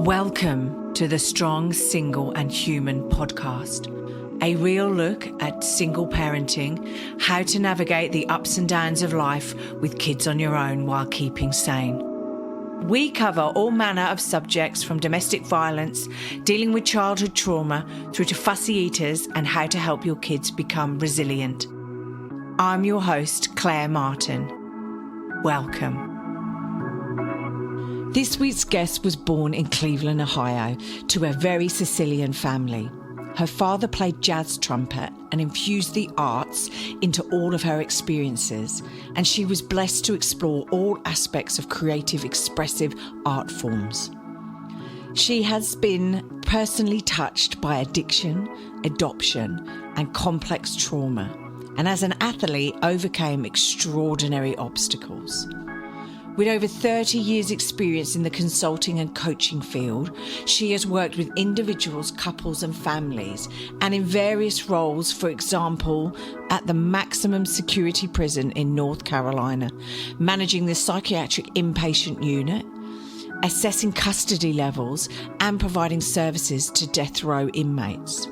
Welcome to the Strong, Single and Human podcast, a real look at single parenting, how to navigate the ups and downs of life with kids on your own while keeping sane. We cover all manner of subjects from domestic violence, dealing with childhood trauma, through to fussy eaters and how to help your kids become resilient. I'm your host, Claire Martin. Welcome. This week's guest was born in Cleveland, Ohio, to a very Sicilian family. Her father played jazz trumpet and infused the arts into all of her experiences, and she was blessed to explore all aspects of creative, expressive art forms. She has been personally touched by addiction, adoption, and complex trauma, and as an athlete overcame extraordinary obstacles. With over 30 years' experience in the consulting and coaching field, she has worked with individuals, couples and families, and in various roles, for example, at the maximum security prison in North Carolina, managing the psychiatric inpatient unit, assessing custody levels, and providing services to death row inmates.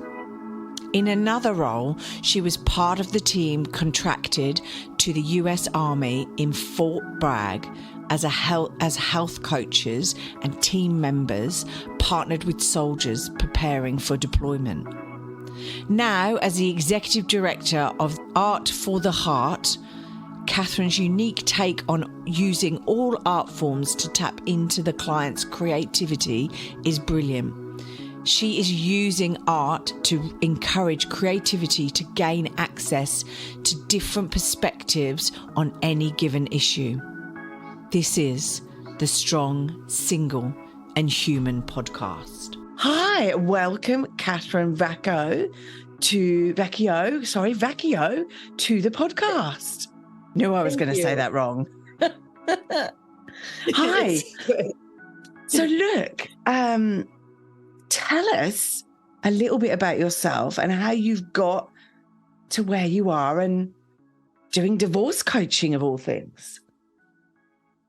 In another role, she was part of the team contracted to the U.S Army in Fort Bragg as health coaches and team members partnered with soldiers preparing for deployment. Now, as the executive director of Art for the Heart, Kathryn's unique take on using all art forms to tap into the client's creativity is brilliant. She is using art to encourage creativity to gain access to different perspectives on any given issue. This is the Strong, Single and Human podcast. Hi, welcome Kathryn Vecchioa to the podcast. Knew I was going to say that wrong. Hi. So look, tell us a little bit about yourself and how you've got to where you are and doing divorce coaching of all things.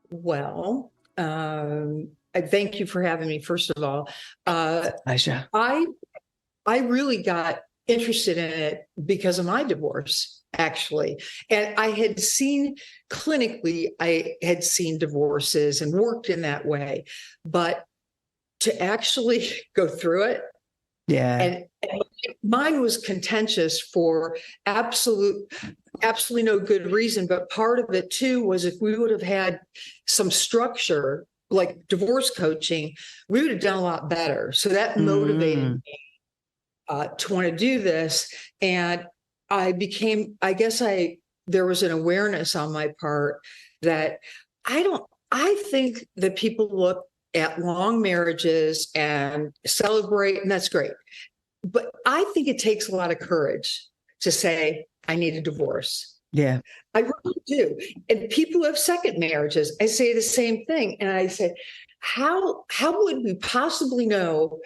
Well, I thank you for having me, first of all. Pleasure. I really got interested in it because of my divorce, actually. And I had seen divorces and worked in that way. But to actually go through it, and mine was contentious for absolutely no good reason. But part of it too was if we would have had some structure like divorce coaching, we would have done a lot better. So that motivated me to want to do this. And there was an awareness on my part that I think that people look at long marriages and celebrate, and that's great. But I think it takes a lot of courage to say, I need a divorce. Yeah. I really do. And people who have second marriages, I say the same thing. And I say, how would we possibly know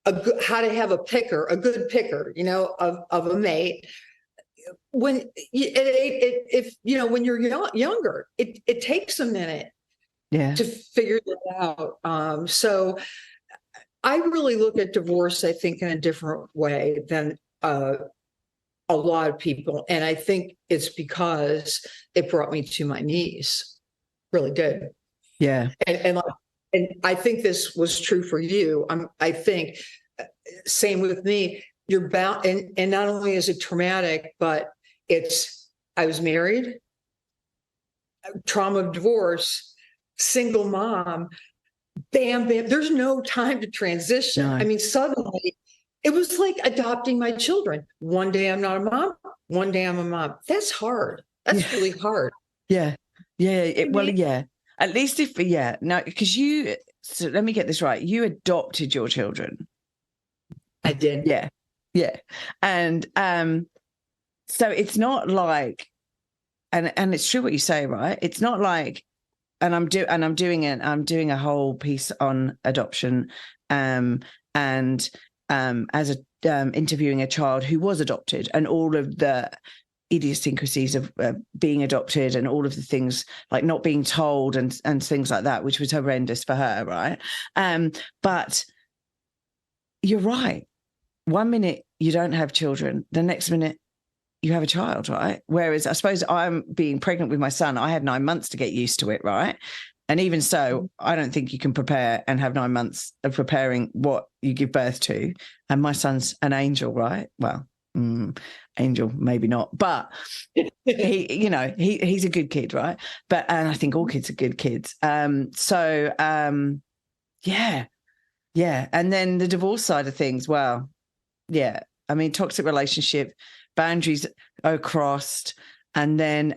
how to have a good picker, of a mate when when you're younger? It takes a minute. Yeah. To figure that out. So I really look at divorce, I think, in a different way than a lot of people. And I think it's because it brought me to my knees. Really did. Yeah. And I think this was true for you. I think same with me. You're bound, and not only is it traumatic, but I was married, trauma of divorce, single mom, bam, there's no time to transition. No. I mean, suddenly it was like adopting my children. One day I'm not a mom, one day I'm a mom. That's hard. That's really hard. Yeah. Yeah. At least because so let me get this right. You adopted your children. I did. Yeah. Yeah. And so it's not like, and it's true what you say, right? It's not like, I'm doing a whole piece on adoption, and as interviewing a child who was adopted, and all of the idiosyncrasies of being adopted and all of the things like not being told and things like that, which was horrendous for her, right? But you're right. 1 minute you don't have children, the next minute you have a child, right? Whereas I suppose I'm being pregnant with my son, I had 9 months to get used to it, right? And even so, I don't think you can prepare and have 9 months of preparing what you give birth to. And my son's an angel, right? Well, angel, maybe not, but he's a good kid, right? And I think all kids are good kids. Yeah. And then the divorce side of things, well, yeah. I mean, toxic relationship, boundaries are crossed. And then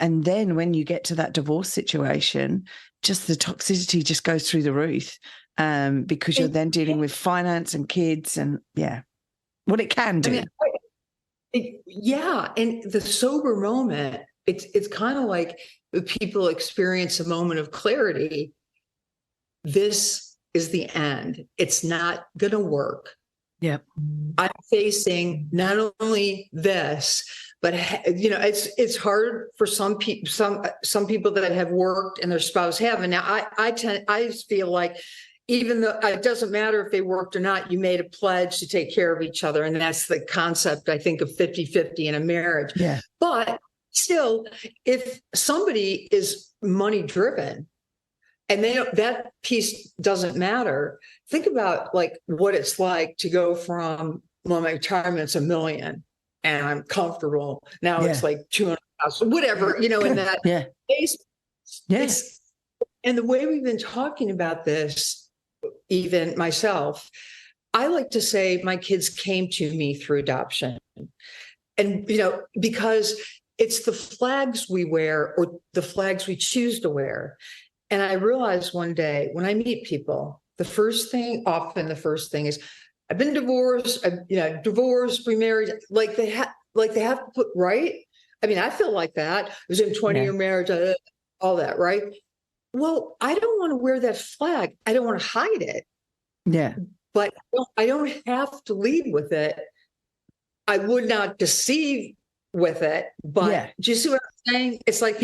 when you get to that divorce situation, just the toxicity just goes through the roof because you're then dealing with finance and kids and what it can do. And the sober moment, it's kind of like people experience a moment of clarity. This is the end. It's not going to work. Yep. I'm facing not only this, but it's hard for some people. Some people that have worked and their spouse haven't. Now, I feel like even though it doesn't matter if they worked or not, you made a pledge to take care of each other, and that's the concept I think of 50-50 in a marriage. Yeah. But still, if somebody is money driven, and that piece doesn't matter. Think about like what it's like to go from, well, my retirement's $1 million and I'm comfortable. Now it's like 200,000, whatever, in that case. Yes. And the way we've been talking about this, even myself, I like to say my kids came to me through adoption. And, because it's the flags we wear or the flags we choose to wear. And I realized one day when I meet people, the first thing is, I've been divorced, divorced, remarried, like they have to put right. I mean, I feel like that. I was in 20-year marriage, all that, right? Well, I don't want to wear that flag. I don't want to hide it. Yeah. But I don't have to lead with it. I would not deceive with it. But do you see what I'm saying? It's like,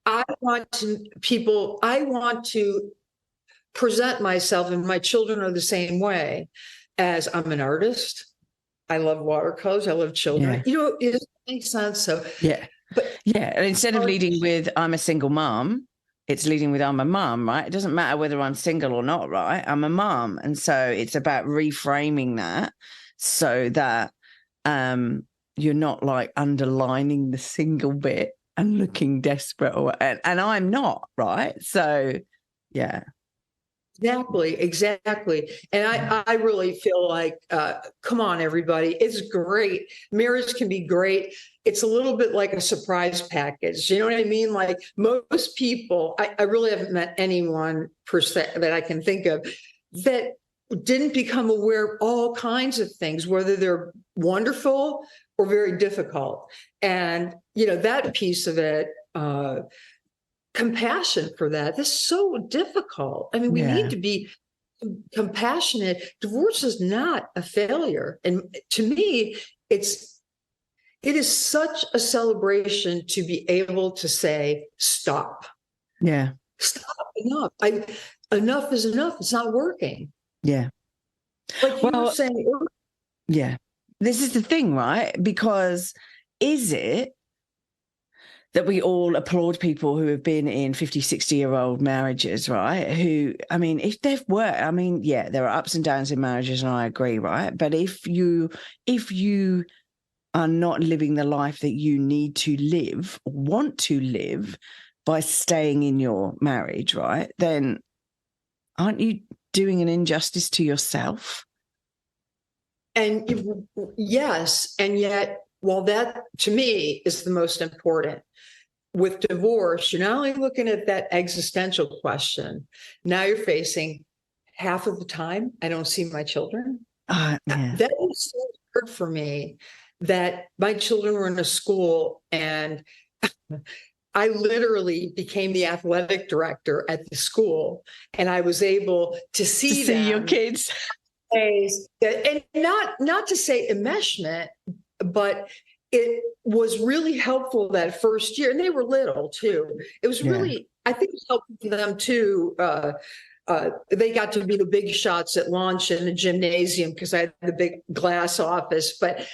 I want to present myself, and my children are the same way, as I'm an artist. I love watercolors. I love children. It doesn't make sense. So and instead of leading with I'm a single mom, it's leading with I'm a mom, right? It doesn't matter whether I'm single or not, right? I'm a mom. And so it's about reframing that so that you're not like underlining the single bit and looking desperate, and I'm not, right? So, yeah. Exactly. And I really feel like, come on, everybody. It's great. Marriage can be great. It's a little bit like a surprise package. You know what I mean? Like most people, I really haven't met anyone per se that I can think of that didn't become aware of all kinds of things, whether they're wonderful or very difficult. And, that piece of it, compassion for that. That's so difficult. I mean, we need to be compassionate. Divorce is not a failure. And to me, it is such a celebration to be able to say, stop. Yeah. Stop, enough. Enough is enough. It's not working. Yeah. Like you were saying. Yeah. This is the thing, right? Because is it that we all applaud people who have been in 50, 60-year-old marriages, right? Who, I mean, if they've worked, I mean, there are ups and downs in marriages, and I agree, right? But if you are not living the life that you need to live, want to live by staying in your marriage, right? Then aren't you doing an injustice to yourself? And yes, and yet, while that to me is the most important, with divorce, you're not only looking at that existential question, now you're facing half of the time, I don't see my children. That was so hard for me that my children were in a school and I literally became the athletic director at the school, and I was able to see your kids. And not to say enmeshment, but it was really helpful that first year, and they were little too. It was really, I think it was helpful for them too. They got to be the big shots at lunch in the gymnasium because I had the big glass office. But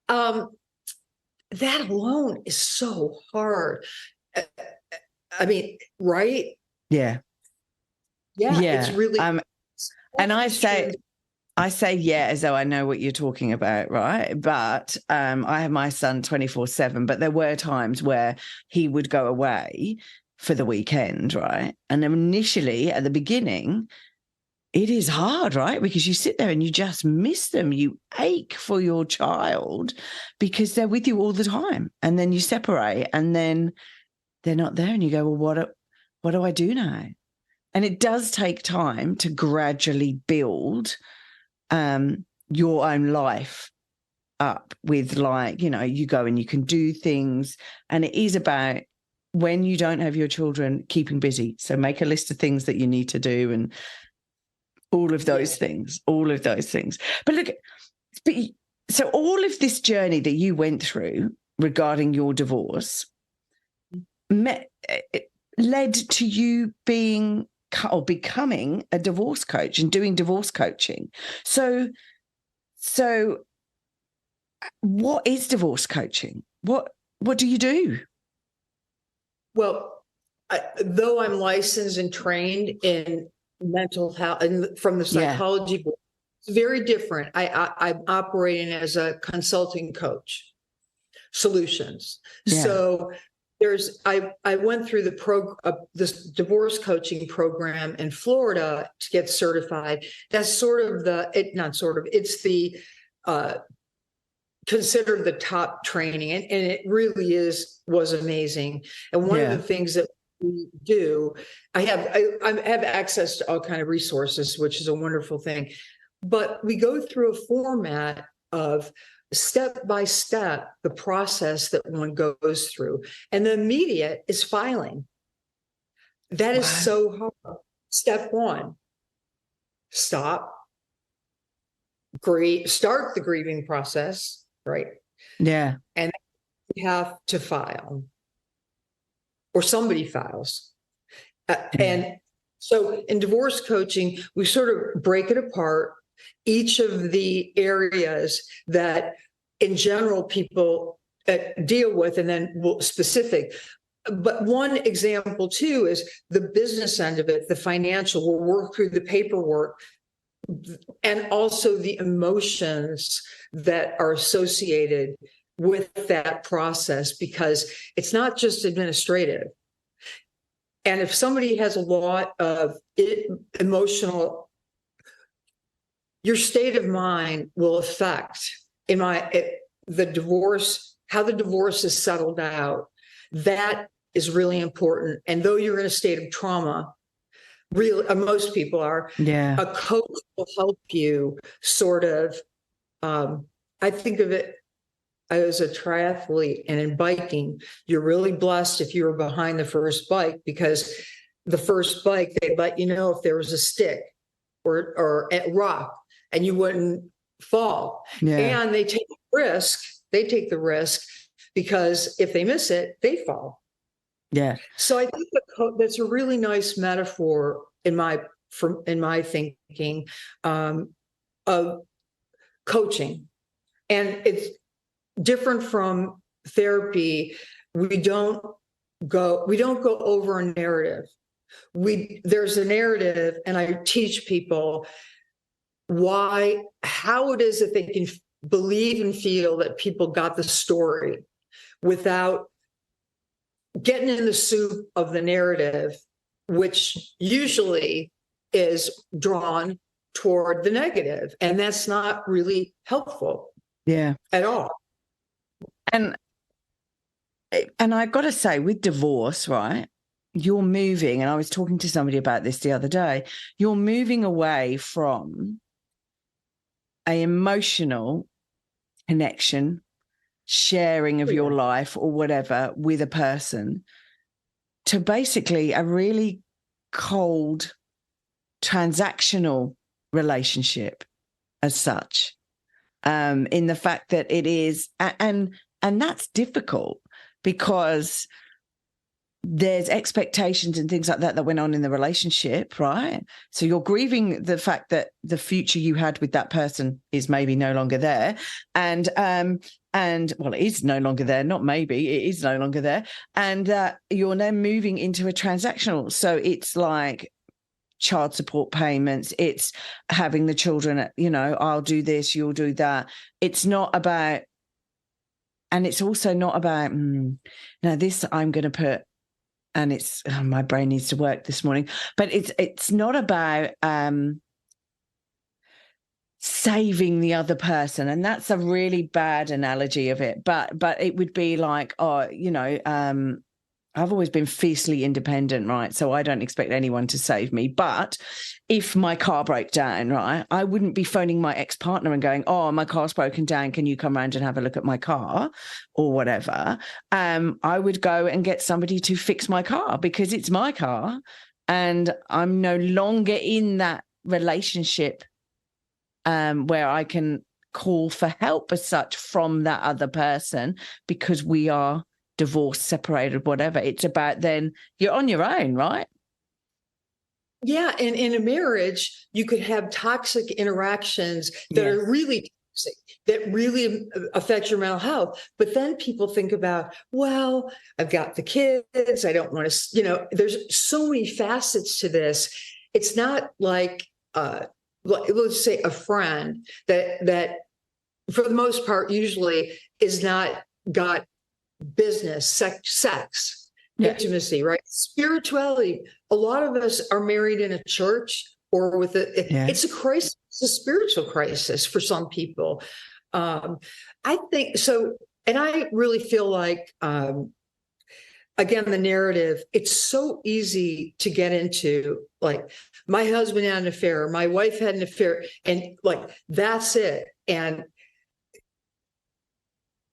that alone is so hard. I mean, right? Yeah. Yeah. It's really. And I say yeah, as though I know what you're talking about, right? But I have my son 24/7, but there were times where he would go away for the weekend, right? And initially, at the beginning, it is hard, right? Because you sit there and you just miss them. You ache for your child because they're with you all the time. And then you separate and then they're not there and you go, well, what do I do now? And it does take time to gradually build your own life up with, like, you know, you go and you can do things. And it is about, when you don't have your children, keeping busy. So make a list of things that you need to do and all of those things. But look, so all of this journey that you went through regarding your divorce led to you being or becoming a divorce coach and doing divorce coaching. So what is divorce coaching? What do you do? Well, though I'm licensed and trained in mental health and from the psychology board, it's very different. I'm operating as a consulting coach, solutions. Yeah. So I went through this divorce coaching program in Florida to get certified. That's sort of it's the considered the top training, and it really was amazing. And one of the things that we do, I have access to all kind of resources, which is a wonderful thing. But we go through a format of step by step the process that one goes through, and the immediate is filing. That is so hard. Step one: start the grieving process. Right. Yeah. And you have to file, or somebody files. And so in divorce coaching, we sort of break it apart, each of the areas that in general people deal with, and then specific. But one example too is the business end of it, the financial. We'll work through the paperwork, and also the emotions that are associated with that process, because it's not just administrative. And if somebody has a lot of emotional, your state of mind will affect the divorce, how the divorce is settled out. That is really important. And though you're in a state of trauma, most people are. Yeah. A coach will help you sort of. I think of it as a triathlete, and in biking, you're really blessed if you were behind the first bike, because the first bike, they let you know if there was a stick or a rock, and you wouldn't fall. Yeah. And they take the risk because if they miss it, they fall. Yeah. So I think that's a really nice metaphor in my thinking of coaching, and it's different from therapy. We don't go over a narrative. There's a narrative, and I teach people how it is that they can believe and feel that people got the story without getting in the soup of the narrative, which usually is drawn toward the negative. And that's not really helpful. Yeah. At all. And I've got to say, with divorce, right, you're moving, and I was talking to somebody about this the other day, you're moving away from an emotional connection, sharing of your life or whatever with a person, to basically a really cold transactional relationship as such, in the fact that it is, and And that's difficult because there's expectations and things like that went on in the relationship, right? So you're grieving the fact that the future you had with that person is maybe no longer there. And well, it is no longer there, not maybe, it is no longer there. And you're then moving into a transactional. So it's like child support payments, it's having the children, you know, I'll do this, you'll do that. It's not about, and it's also not about, now this I'm going to put, and it's my brain needs to work this morning, but it's not about saving the other person, and that's a really bad analogy of it. But it would be like, oh, you know, I've always been fiercely independent, right? So I don't expect anyone to save me. But if my car broke down, right, I wouldn't be phoning my ex-partner and going, oh, my car's broken down, can you come around and have a look at my car or whatever? I would go and get somebody to fix my car because it's my car and I'm no longer in that relationship where I can call for help as such from that other person because we are divorced, separated, whatever. It's about then you're on your own, right? Yeah. And in a marriage, you could have toxic interactions that are really toxic, that really affect your mental health. But then people think about, well, I've got the kids. I don't want to, you know, there's so many facets to this. It's not like, let's say a friend that for the most part usually is not got business, sex, intimacy, right? Spirituality. A lot of us are married in a church or with it's a crisis, it's a spiritual crisis for some people. I think so. And I really feel like, again, the narrative, it's so easy to get into, like, my husband had an affair, my wife had an affair, and like, that's it. And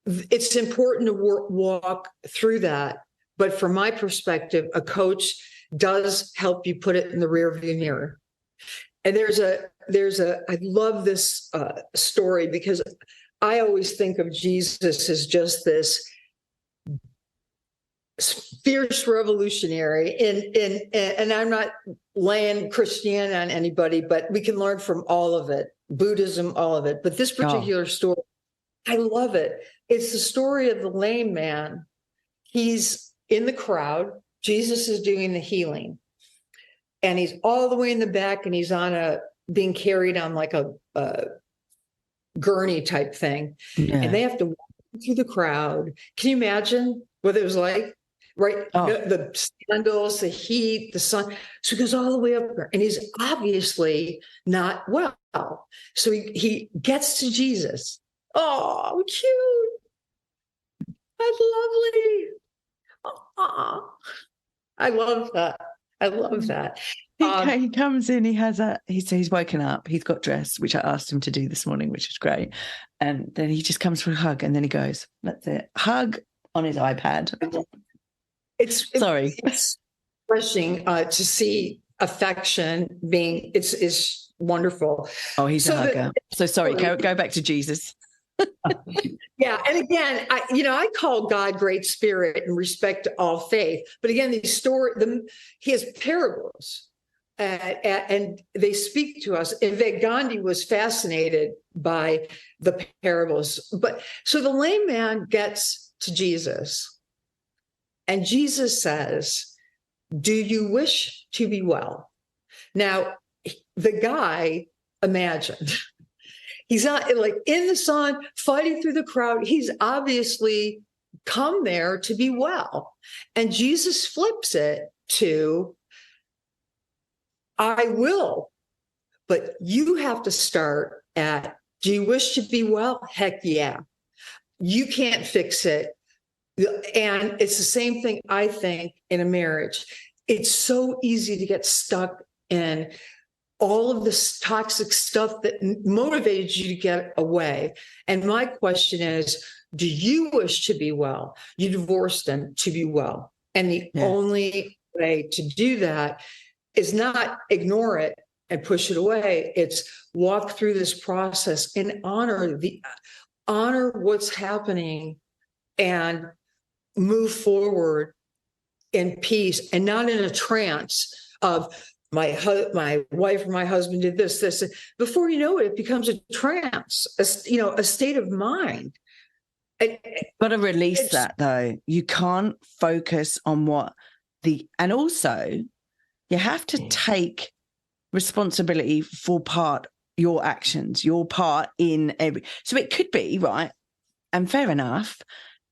it's important to walk through that. But from my perspective, a coach does help you put it in the rearview mirror. And I love this story because I always think of Jesus as just this fierce revolutionary. And I'm not laying Christianity on anybody, but we can learn from all of it, Buddhism, all of it. But this particular story, I love it. It's the story of the lame man. He's in the crowd. Jesus is doing the healing. And he's all the way in the back and he's being carried on like a gurney type thing. Yeah. And they have to walk through the crowd. Can you imagine what it was like? Right? Oh. The sandals, the heat, the sun. So he goes all the way up there and he's obviously not well. So he gets to Jesus. Oh, cute. That's lovely. Oh, I love that. I love that. He comes in, he's woken up, he's got dressed, which I asked him to do this morning, which is great. And then he just comes for a hug and then he goes, that's it. Hug on his iPad. It's refreshing to see affection being, it's wonderful. Oh, he's a hugger. So sorry, go back to Jesus. Yeah. And again, I call God Great Spirit and respect to all faith. But again, he has parables and they speak to us. And Gandhi was fascinated by the parables. But so the lame man gets to Jesus and Jesus says, do you wish to be well? Now, the guy imagined. He's not like in the sun, fighting through the crowd. He's obviously come there to be well. And Jesus flips it to, I will, but you have to start at, do you wish to be well? Heck yeah. You can't fix it. And it's the same thing, I think, in a marriage. It's so easy to get stuck in all of this toxic stuff that motivated you to get away. And my question is, do you wish to be well? You divorced them to be well. And the only way to do that is not ignore it and push it away. It's walk through this process and honor what's happening and move forward in peace and not in a trance of my wife or my husband did this. Before you know it, it becomes a trance, a state of mind. Got to release that though. You can't focus on and also you have to take responsibility for your actions, your part in so it could be, right? And fair enough.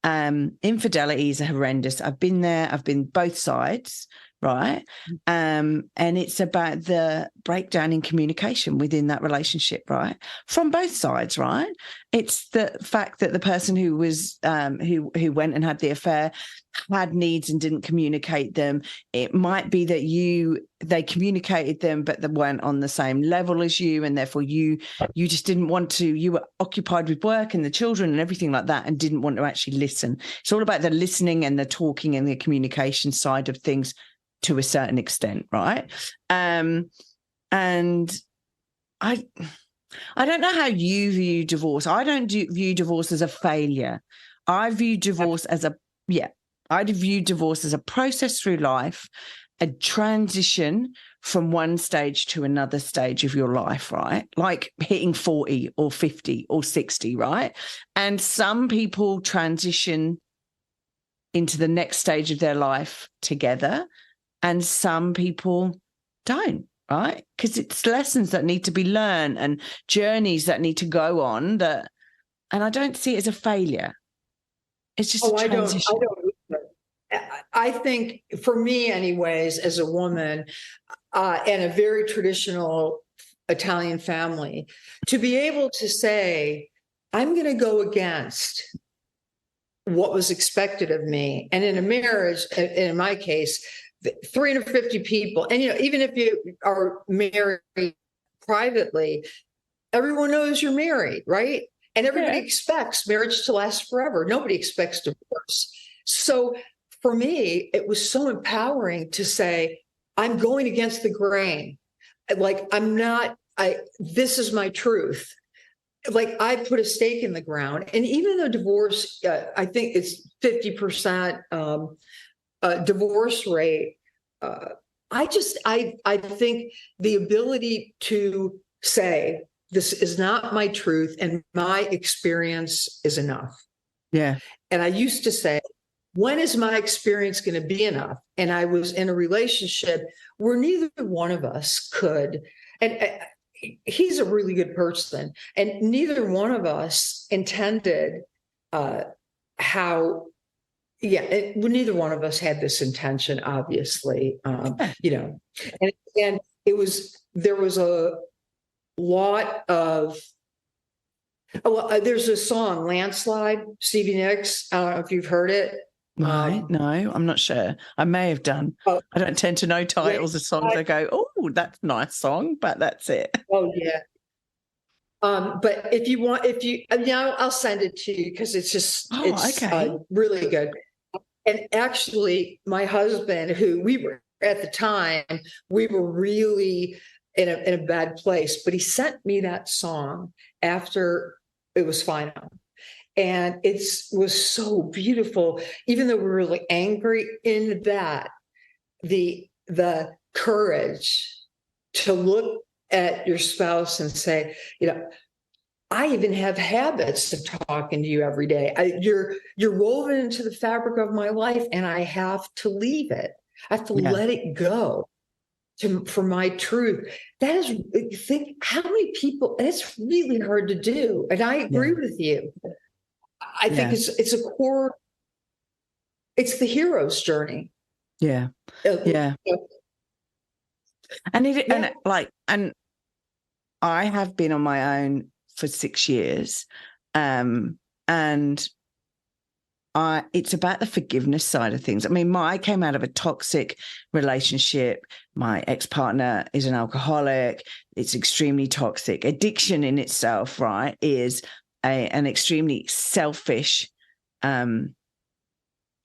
Infidelity is horrendous. I've been there. I've been both sides, right? And it's about the breakdown in communication within that relationship, right? From both sides, right? It's the fact that the person who was who went and had the affair had needs and didn't communicate them. It might be that they communicated them, but they weren't on the same level as you, and therefore you just didn't want to. You were occupied with work and the children and everything like that, and didn't want to actually listen. It's all about the listening and the talking and the communication side of things to a certain extent, right? And I don't know how you view divorce. I don't view divorce as a failure. I view divorce as I'd view divorce as a process through life, a transition from one stage to another stage of your life, right? Like hitting 40 or 50 or 60, right? And some people transition into the next stage of their life together, and some people don't, right? Because it's lessons that need to be learned and journeys that need to go on, and I don't see it as a failure. It's just a transition. I think for me anyways, as a woman and a very traditional Italian family, to be able to say, I'm going to go against what was expected of me. And in a marriage, in my case, 350 people. And, even if you are married privately, everyone knows you're married, right? And everybody expects marriage to last forever. Nobody expects divorce. So for me, it was so empowering to say, I'm going against the grain. Like, this is my truth. Like, I put a stake in the ground. And even though divorce, I think it's 50% divorce rate, I think the ability to say, this is not my truth and my experience is enough. Yeah. And I used to say, when is my experience going to be enough? And I was in a relationship where neither one of us could. And he's a really good person. And neither one of us intended neither one of us had this intention, obviously, and there was a lot of, there's a song, Landslide, Stevie Nicks. I don't know if you've heard it. Right. No, I'm not sure. I may have done. I don't tend to know titles of songs. I go, oh, that's a nice song, but that's it. Oh, yeah. But if you want, I'll send it to you because it's okay. Really good. And actually, my husband, who we were at the time, we were really in a bad place, but he sent me that song after it was final. And it was so beautiful, even though we were really angry in that, the courage to look at your spouse and say, I even have habits of talking to you every day. You're woven into the fabric of my life, and I have to leave it. I have to let it go for my truth. That is, think how many people, and it's really hard to do. And I agree with you. I think it's a core, it's the hero's journey. Yeah. Yeah. And I have been on my own for 6 years. And it's about the forgiveness side of things. I mean, I came out of a toxic relationship. My ex-partner is an alcoholic. It's extremely toxic. Addiction in itself, right, is an extremely selfish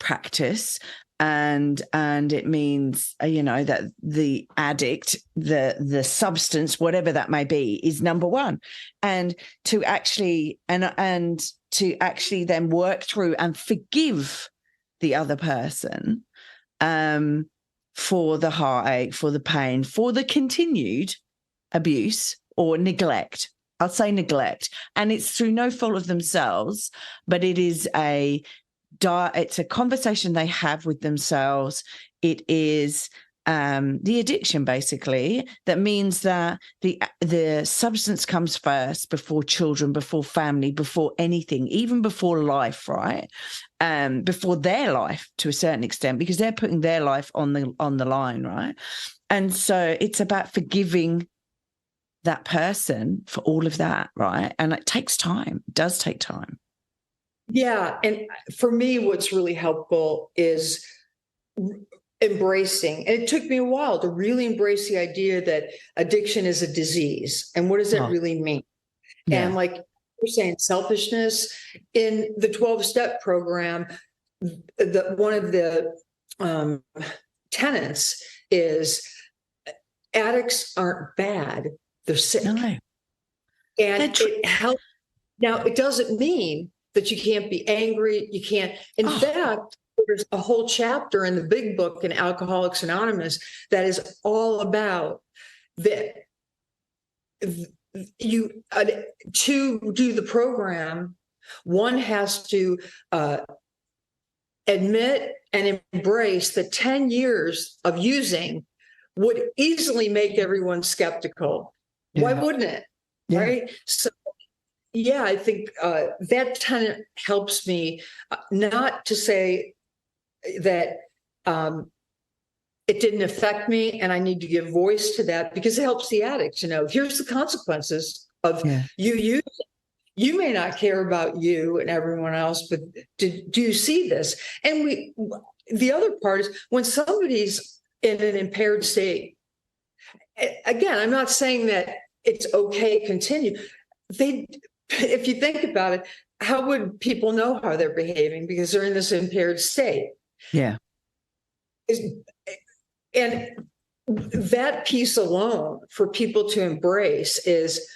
practice. And it means, that the addict, the substance, whatever that may be, is number one. And to actually, and to actually then work through and forgive the other person for the heartache, for the pain, for the continued abuse or neglect. I'll say neglect. And it's through no fault of themselves, but it is it's a conversation they have with themselves. It is the addiction, basically, that means that the substance comes first before children, before family, before anything, even before life, right? Before their life to a certain extent, because they're putting their life on the line, right? And so it's about forgiving that person for all of that, right? And it takes time. It does take time. Yeah. And for me, what's really helpful is embracing. And it took me a while to really embrace the idea that addiction is a disease. And what does that really mean? Yeah. And like you're saying, selfishness in the 12-step program, one of the tenets is addicts aren't bad. They're sick. No. And it helps. Now, it doesn't mean that you can't be angry. You can't. In fact, there's a whole chapter in the big book in Alcoholics Anonymous that is all about that. To do the program, one has to admit and embrace that 10 years of using would easily make everyone skeptical. Yeah. Why wouldn't it? Yeah. Right? So, yeah, I think that kind of helps me not to say that it didn't affect me and I need to give voice to that, because it helps the addicts. Here's the consequences of you using. You may not care about you and everyone else, but do you see this? And the other part is when somebody's in an impaired state, again, I'm not saying that it's okay to continue. If you think about it, how would people know how they're behaving? Because they're in this impaired state. Yeah. And that piece alone for people to embrace is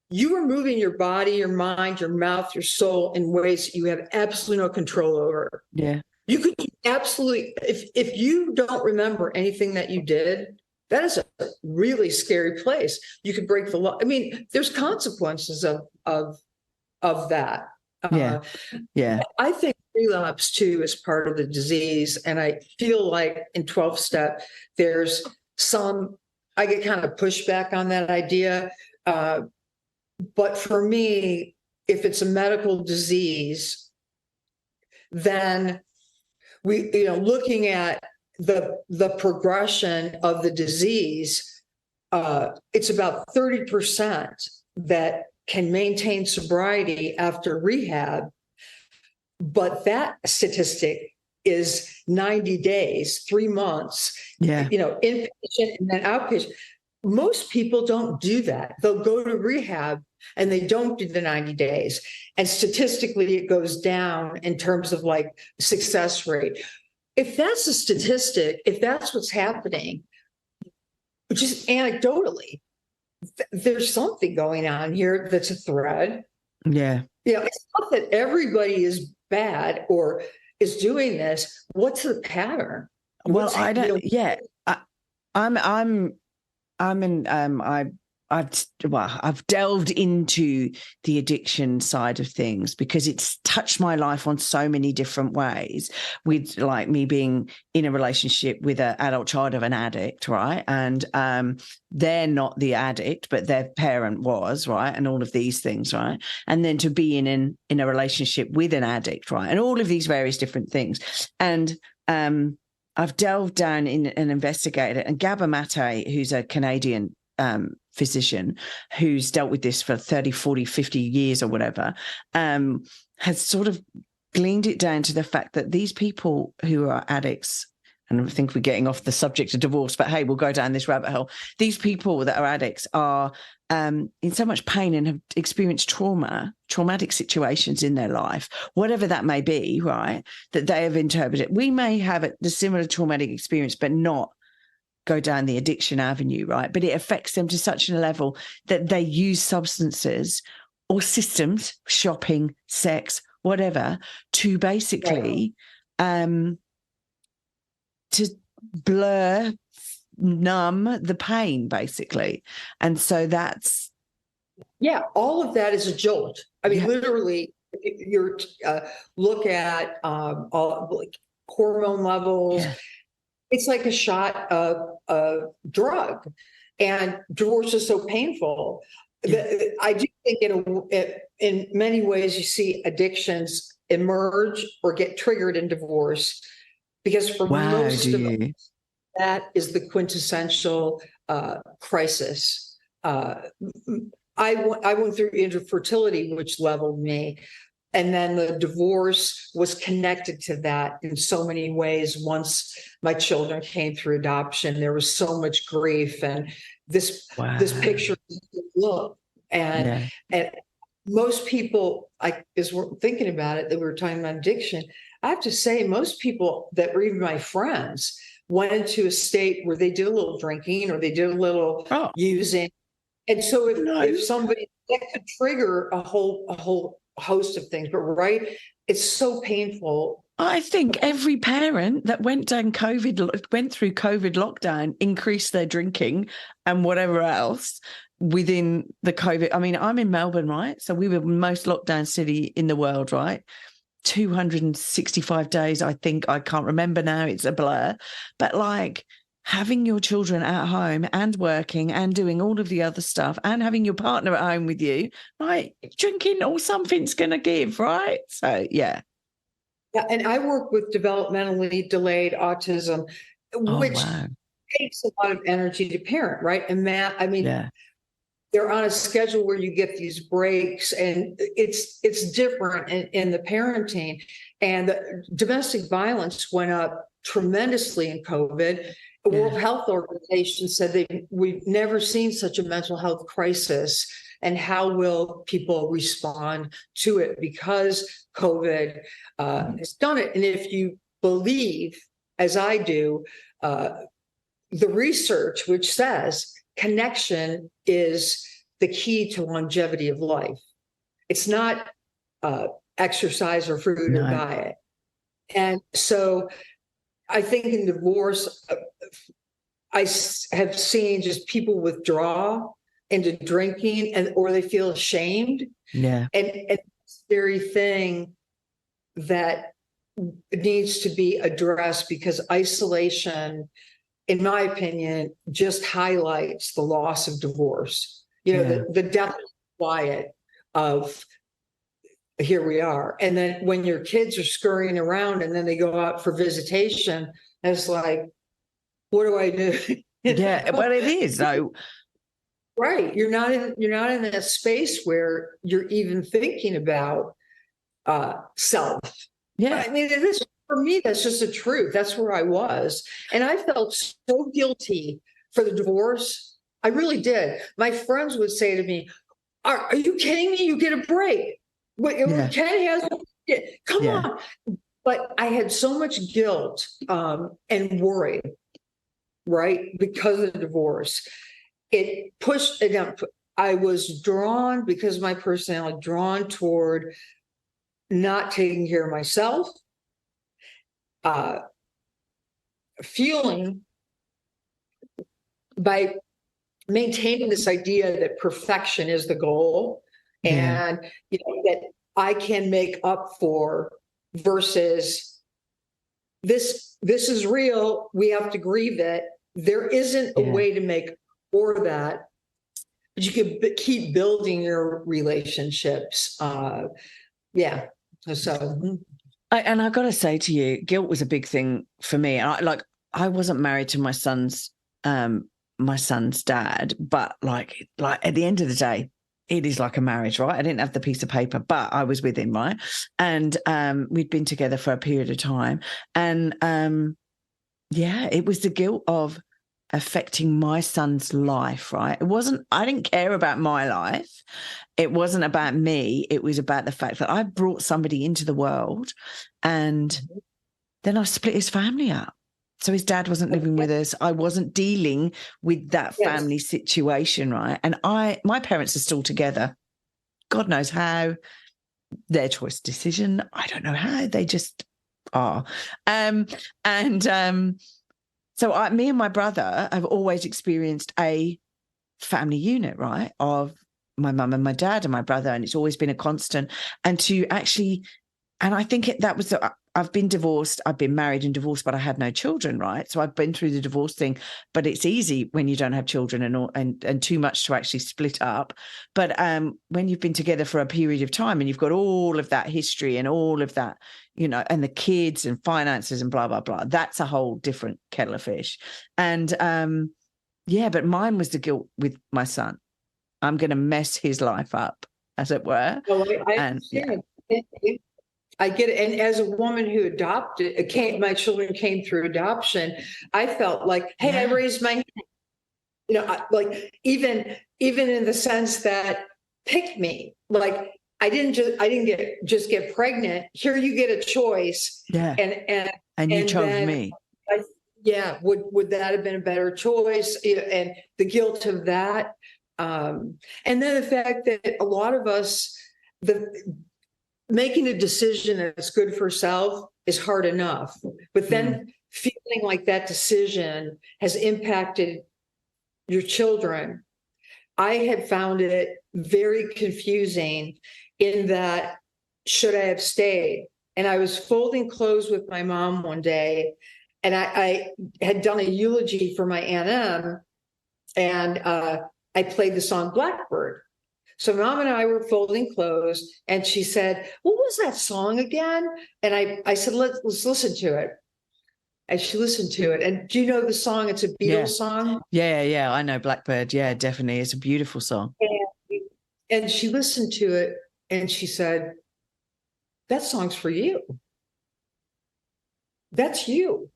you are moving your body, your mind, your mouth, your soul in ways that you have absolutely no control over. Yeah. You could absolutely, if you don't remember anything that you did, that is a really scary place. You could break the law. I mean, there's consequences of that. Yeah. I think relapse too is part of the disease. And I feel like in 12-step, there's I get kind of pushback on that idea. But for me, if it's a medical disease, then looking at the progression of the disease, it's about 30% that can maintain sobriety after rehab. But that statistic is 90 days, 3 months, inpatient and then outpatient. Most people don't do that. They'll go to rehab and they don't do the 90 days. And statistically, it goes down in terms of like success rate. If that's a statistic, if that's what's happening, just anecdotally, there's something going on here that's a thread. Yeah. It's not that everybody is bad or is doing this. What's the pattern? Well, I don't. Yeah, I've delved into the addiction side of things because it's touched my life on so many different ways, with like me being in a relationship with an adult child of an addict, right? And they're not the addict, but their parent was, right? And all of these things, right? And then to be in a relationship with an addict, right? And all of these various different things. And I've delved down in and investigated, and Gabor Mate, who's a Canadian physician who's dealt with this for 30, 40, 50 years or whatever, has sort of gleaned it down to the fact that these people who are addicts, and I think we're getting off the subject of divorce, but hey, we'll go down this rabbit hole. These people that are addicts are in so much pain and have experienced traumatic situations in their life, whatever that may be, right, that they have interpreted. We may have the similar traumatic experience, but not go down the addiction avenue, right? But it affects them to such a level that they use substances or systems, shopping, sex, whatever, to basically to blur, numb the pain, basically. And so that's all of that is a jolt. I mean, literally, you're look at all like hormone levels. It's like a shot of a drug, and divorce is so painful. I do think in many ways you see addictions emerge or get triggered in divorce, because for most of us, that is the quintessential crisis. I went through infertility, which leveled me. And then the divorce was connected to that in so many ways. Once my children came through adoption, there was so much grief, and this picture look. And most people, as we're thinking about it, that we were talking about addiction, I have to say, most people that were even my friends went into a state where they did a little drinking or they did a little using. And so if somebody, that could trigger a whole host of things, but it's so painful. I think every parent that went through COVID lockdown increased their drinking and whatever else within the COVID. I mean, I'm in Melbourne, right? So we were the most lockdown city in the world, right? 265 days, I think. I can't remember now. It's a blur. But like, having your children at home and working and doing all of the other stuff and having your partner at home with you, right? Drinking or something's going to give, right? So, yeah. Yeah, and I work with developmentally delayed autism, which takes a lot of energy to parent, right? And Matt, I mean, they're on a schedule where you get these breaks, and it's different in the parenting. And the domestic violence went up tremendously in COVID. The World Health Organization said we've never seen such a mental health crisis, and how will people respond to it, because COVID has done it. And if you believe, as I do, the research which says connection is the key to longevity of life. It's not exercise or food or diet. And so I think in divorce, I have seen just people withdraw into drinking, or they feel ashamed. And it's the very thing that needs to be addressed, because isolation, in my opinion, just highlights the loss of divorce. The death quiet of here we are. And then when your kids are scurrying around and then they go out for visitation, it's like, what do I do? Well, it is though. Right. You're not in that space where you're even thinking about self. I mean, for me, that's just the truth. That's where I was. And I felt so guilty for the divorce. I really did. My friends would say to me, are you kidding me? You get a break. Ken has, come on. But I had so much guilt and worry, right? Because of the divorce. It pushed it down. I was drawn, because of my personality, drawn toward not taking care of myself, fueling by maintaining this idea that perfection is the goal, and that I can make up for, versus this is real. We have to grieve it. There isn't a way to make for that, but you can keep building your relationships. So and I got to say to you, guilt was a big thing for me. I wasn't married to my son's dad, but like at the end of the day, it is like a marriage, right? I didn't have the piece of paper, but I was with him, right? And we'd been together for a period of time, and it was the guilt of affecting my son's life, right? I didn't care about my life. It wasn't about me. It was about the fact that I brought somebody into the world, and then I split his family up. So his dad wasn't living with us. I wasn't dealing with that family situation, right? And my parents are still together. God knows how. their choice decision. I don't know how, they just are. So me and my brother have always experienced a family unit, right, of my mum and my dad and my brother, and it's always been a constant. And to actually, and I think that was I've been divorced, I've been married and divorced, but I had no children, right? So I've been through the divorce thing, but it's easy when you don't have children and too much to actually split up. But when you've been together for a period of time and you've got all of that history and all of that, you know, and the kids and finances and blah, blah, blah, that's a whole different kettle of fish. And but mine was the guilt with my son. I'm going to mess his life up, as it were. Well, I understand. I get it. And as a woman who adopted, my children came through adoption. I felt like, hey, I raised my hand. You know, like even in the sense that pick me. Like I didn't just get pregnant. Here you get a choice. Yeah. And you chose me. Would that have been a better choice? And the guilt of that. And then the fact that a lot of us, making a decision that's good for self is hard enough, but then feeling like that decision has impacted your children, I had found it very confusing in that, should I have stayed? And I was folding clothes with my mom one day, and I had done a eulogy for my Aunt Em, and I played the song Blackbird. So Mom and I were folding clothes, and she said, "What was that song again?" And I said, let's listen to it. And she listened to it. And do you know the song? It's a Beatles song. Yeah. I know Blackbird. Yeah, definitely. It's a beautiful song. And she listened to it, and she said, "That song's for you. That's you.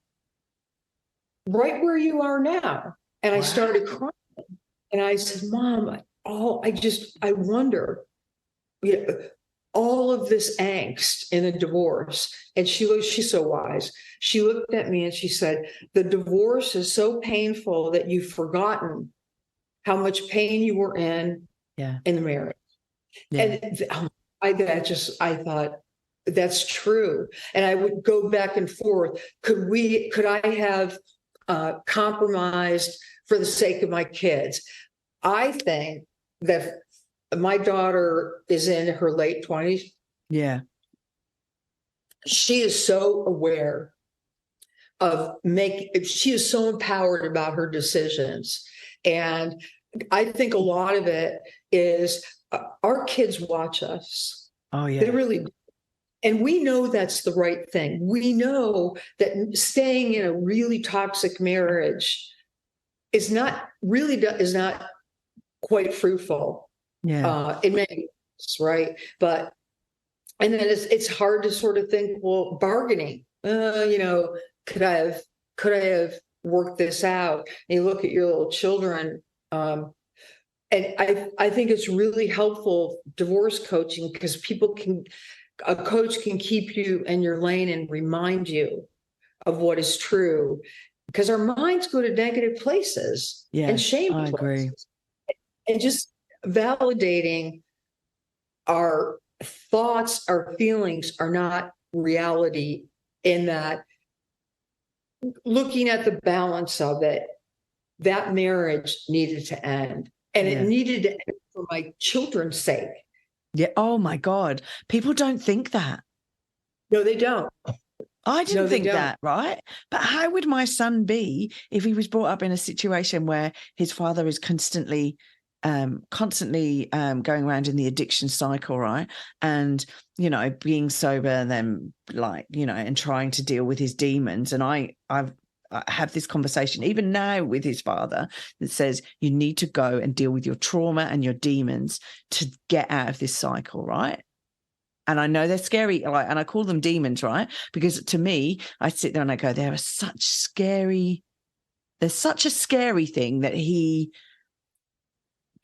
Right where you are now." And I started crying. And I said, "Mom, I wonder, all of this angst in a divorce." And she's so wise. She looked at me and she said, "The divorce is so painful that you've forgotten how much pain you were in the marriage." Yeah. And I thought, that's true. And I would go back and forth. Could I have compromised for the sake of my kids? I think that my daughter is in her late 20s. Yeah. She is so aware she is so empowered about her decisions. And I think a lot of it is our kids watch us. Oh, yeah. They really do. And we know that's the right thing. We know that staying in a really toxic marriage is not quite fruitful. Yeah. In many ways, right? But and then it's hard to sort of think, well, bargaining, could I have worked this out? And you look at your little children, and I think it's really helpful, divorce coaching, because a coach can keep you in your lane and remind you of what is true, because our minds go to negative places and shame places. I agree. And just validating our thoughts, our feelings are not reality, in that looking at the balance of it, that marriage needed to end. And it needed to end for my children's sake. Yeah. Oh my God. People don't think that. No, they don't. I didn't think that, right? But how would my son be if he was brought up in a situation where his father is constantly going around in the addiction cycle, right? And, being sober and then and trying to deal with his demons. And I have this conversation even now with his father that says, you need to go and deal with your trauma and your demons to get out of this cycle, right? And I know they're scary, and I call them demons, right? Because to me, I sit there and I go, there's such a scary thing that he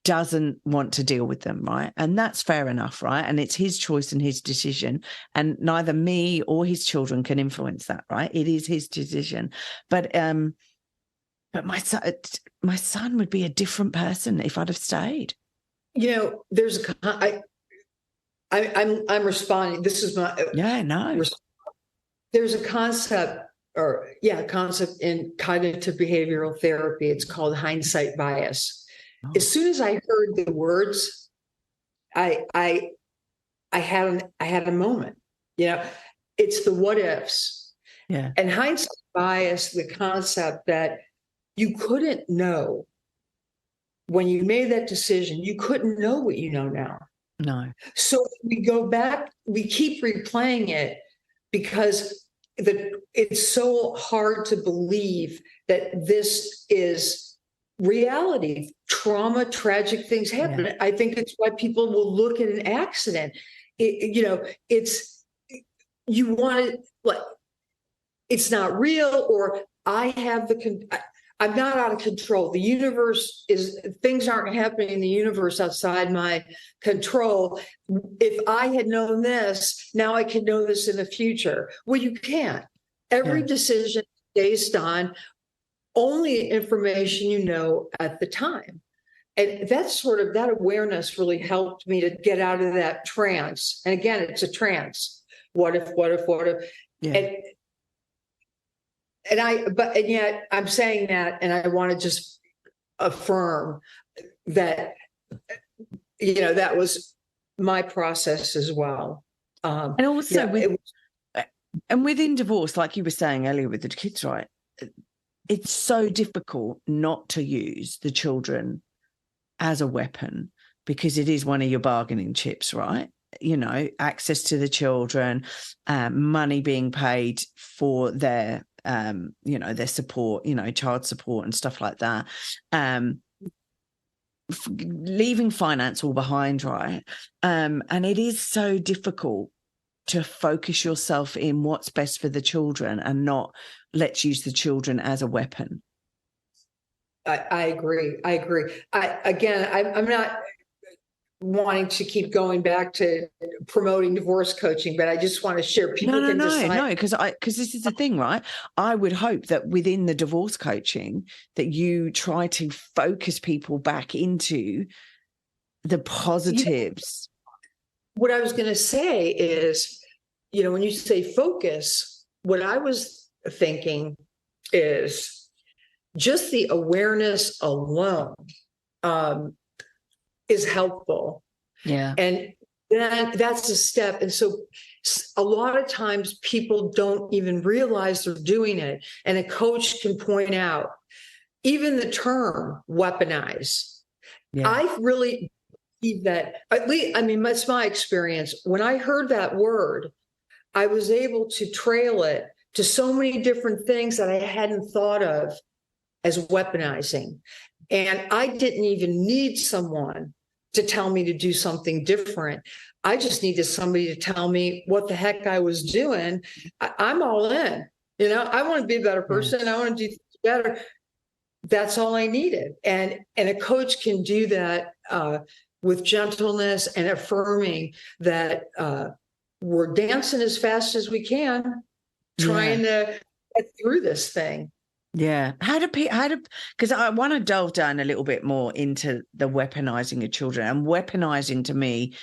doesn't want to deal with them, right? And that's fair enough, right? And it's his choice and his decision, and neither me or his children can influence that, right? It is his decision. But my son would be a different person if I'd have stayed. There's I'm responding. This is my Yeah, no. There's a concept concept in cognitive behavioral therapy. It's called hindsight bias. Oh. As soon as I heard the words, I had a moment. It's the what ifs. Yeah. And hindsight bias, the concept that you couldn't know when you made that decision, you couldn't know what you know now. No. So we go back, we keep replaying it because it's so hard to believe that this is reality. Trauma, tragic things happen. Yeah. I think it's why people will look at an accident. It's you want it like it's not real, or I'm not out of control. The universe things aren't happening in the universe outside my control. If I had known this, now I can know this in the future. Well, you can't. Every decision is based on only information you know at the time. And that's that awareness really helped me to get out of that trance. And again, it's a trance. What if? Yeah. And yet I'm saying that, and I want to just affirm that, that was my process as well. And also and within divorce, like you were saying earlier with the kids, right? It's so difficult not to use the children as a weapon because it is one of your bargaining chips, right? Access to the children, money being paid for their their support, child support and stuff like that. Leaving finance all behind, right? And it is so difficult to focus yourself in what's best for the children and not let's use the children as a weapon. I agree. I'm not wanting to keep going back to promoting divorce coaching, but I just want to share. People can decide. No, because this is the thing, right? I would hope that within the divorce coaching that you try to focus people back into the positives. What I was going to say is, when you say focus, what I was thinking is just the awareness alone is helpful. Yeah. And then that's a step. And so a lot of times people don't even realize they're doing it. And a coach can point out even the term weaponize. Yeah. I really believe that, at least, that's my experience. When I heard that word, I was able to trail it to so many different things that I hadn't thought of as weaponizing. And I didn't even need someone to tell me to do something different. I just needed somebody to tell me what the heck I was doing. I'm all in. I want to be a better person. I want to do things better. That's all I needed. And a coach can do that with gentleness and affirming that we're dancing as fast as we can, trying to get through this thing. Yeah. Because I want to delve down a little bit more into the weaponizing of children. And weaponizing to me,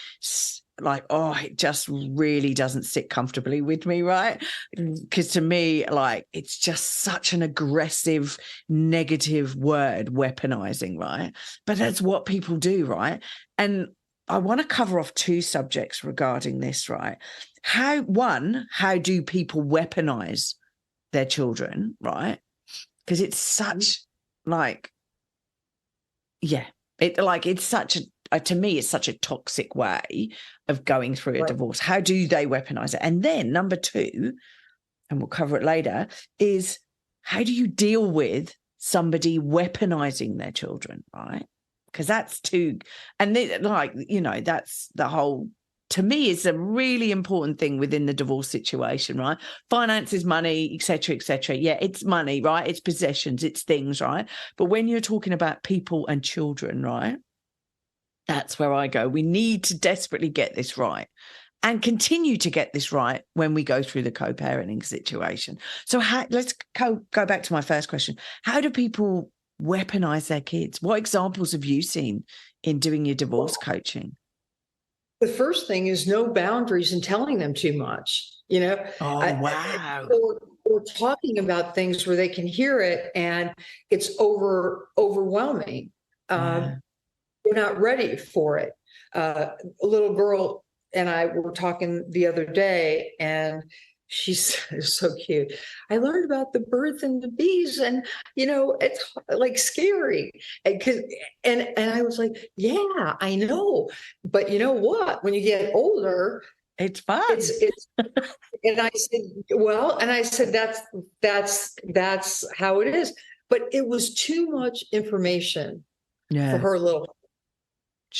it just really doesn't sit comfortably with me, right? Because to me, it's just such an aggressive, negative word, weaponizing, right? But that's what people do, right? And I want to cover off two subjects regarding this, right? How do people weaponize their children, right? Because it's such it's such a, to me, it's such a toxic way of going through a divorce. How do they weaponize it? And then number two, and we'll cover it later, is how do you deal with somebody weaponizing their children, right? Because that's too, and that's the whole, to me, is a really important thing within the divorce situation, right? Finances, money, et cetera, et cetera. Yeah, it's money, right? It's possessions, it's things, right? But when you're talking about people and children, right? That's where I go. We need to desperately get this right and continue to get this right when we go through the co-parenting situation. So let's go back to my first question. How do people weaponize their kids? What examples have you seen in doing your divorce coaching? the first thing is no boundaries and telling them too much, you know. Oh, wow. Or talking about things where they can hear it and it's overwhelming. They're not ready for it. A little girl and I were talking the other day, and she's so cute. I learned about the birds and the bees, and it's like scary. And I was like, yeah, I know, but you know what? When you get older, it's fun. It's and I said, well, and I said that's how it is. But it was too much information for her little.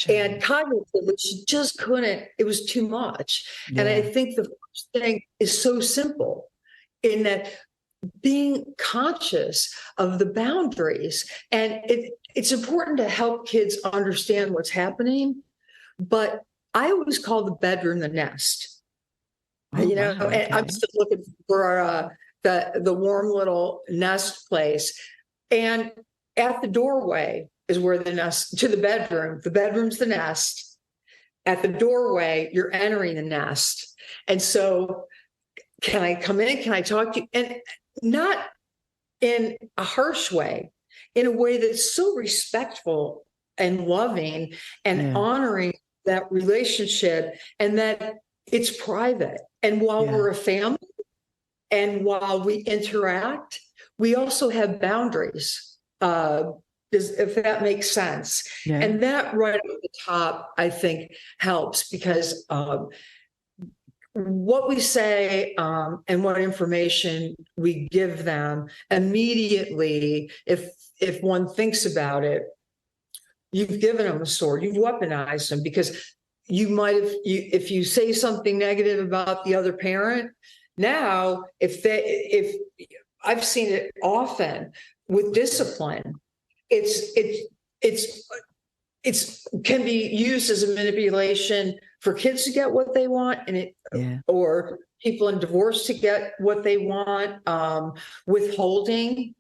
And cognitively, she just couldn't, it was too much. Yeah. And I think the first thing is so simple in that being conscious of the boundaries. And it's important to help kids understand what's happening. But I always call the bedroom the nest. Oh, wow, okay. And I'm still looking for the warm little nest place. And at the doorway is where the nest to the bedroom. The bedroom's the nest. At the doorway, you're entering the nest. And so, can I come in? Can I talk to you? And not in a harsh way, in a way that's so respectful and loving and honoring that relationship, and that it's private. And while we're a family and while we interact, we also have boundaries. If that makes sense. Yeah. And that right at the top, I think, helps because what we say and what information we give them immediately, if one thinks about it, you've given them a sword, you've weaponized them, because you might have, if you say something negative about the other parent, now if I've seen it often with discipline, it's can be used as a manipulation for kids to get what they want, and or people in divorce to get what they want, withholding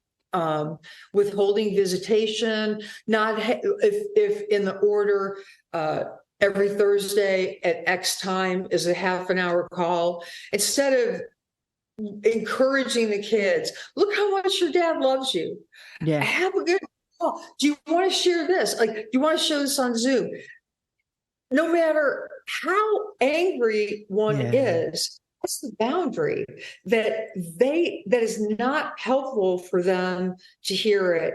visitation, not if in the order every Thursday at X time is a half an hour call, instead of encouraging the kids, look how much your dad loves you. Yeah. Have a good call. Do you want to share this? Like, do you want to show this on Zoom? No matter how angry one is, that's the boundary that is not helpful for them to hear